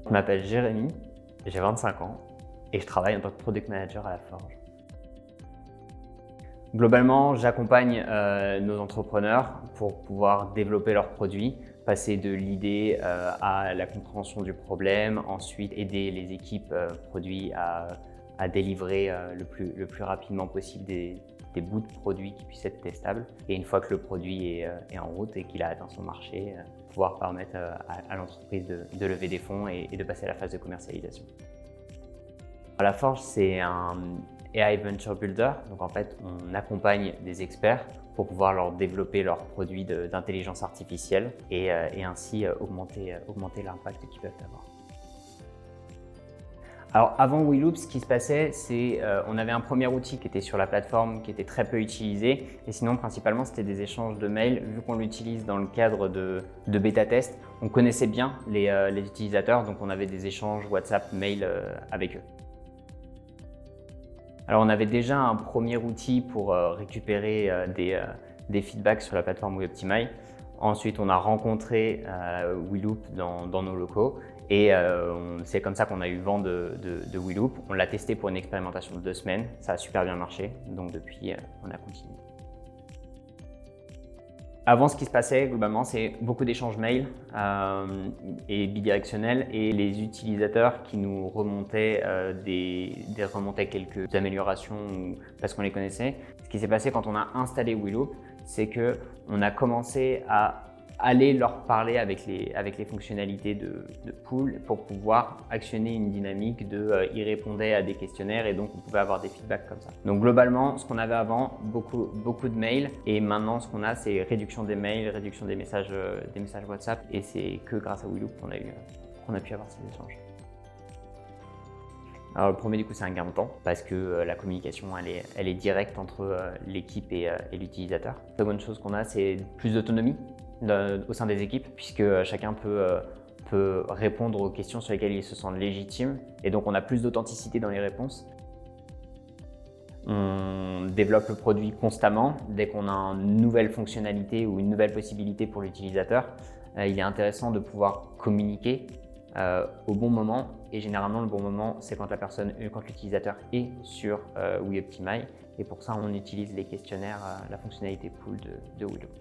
Je m'appelle Jérémy, j'ai 25 ans et je travaille en tant que Product Manager à La Forge. Globalement, j'accompagne nos entrepreneurs pour pouvoir développer leurs produits, passer de l'idée à la compréhension du problème, ensuite aider les équipes produits à délivrer le plus rapidement possible des bouts de produits qui puissent être testables. Et une fois que le produit est en route et qu'il a atteint son marché, pouvoir permettre à l'entreprise de lever des fonds et de passer à la phase de commercialisation. La Forge, c'est un AI Venture Builder. Donc en fait, on accompagne des experts pour pouvoir leur développer leurs produits d'intelligence artificielle et ainsi augmenter l'impact qu'ils peuvent avoir. Alors avant WeLoop, ce qui se passait, c'est on avait un premier outil qui était sur la plateforme, qui était très peu utilisé. Et sinon, principalement, c'était des échanges de mails. Vu qu'on l'utilise dans le cadre de bêta-test, on connaissait bien les utilisateurs, donc on avait des échanges WhatsApp, mail avec eux. Alors on avait déjà un premier outil pour récupérer des feedbacks sur la plateforme WeOptimize. Ensuite, on a rencontré WeLoop dans nos locaux et c'est comme ça qu'on a eu vent de WeLoop. On l'a testé pour une expérimentation de 2 semaines, ça a super bien marché, donc depuis on a continué. Avant, ce qui se passait globalement, c'est beaucoup d'échanges mails et bidirectionnels et les utilisateurs qui nous remontaient quelques améliorations parce qu'on les connaissait. Ce qui s'est passé quand on a installé WeLoop, c'est qu'on a commencé à aller leur parler avec les fonctionnalités de Pool pour pouvoir actionner une dynamique ils répondaient à des questionnaires et donc on pouvait avoir des feedbacks comme ça. Donc globalement, ce qu'on avait avant, beaucoup de mails et maintenant ce qu'on a, c'est réduction des mails, réduction des messages WhatsApp et c'est que grâce à WeLoop qu'on a pu avoir ces échanges. Alors, le premier, du coup, c'est un gain de temps parce que la communication, elle est directe entre l'équipe et l'utilisateur. La bonne chose qu'on a, c'est plus d'autonomie au sein des équipes puisque chacun peut répondre aux questions sur lesquelles il se sent légitime et donc on a plus d'authenticité dans les réponses. On développe le produit constamment. Dès qu'on a une nouvelle fonctionnalité ou une nouvelle possibilité pour l'utilisateur, il est intéressant de pouvoir communiquer au bon moment et généralement le bon moment c'est quand l'utilisateur est sur WeOptimize et pour ça on utilise les questionnaires, la fonctionnalité Pool de WeLoop.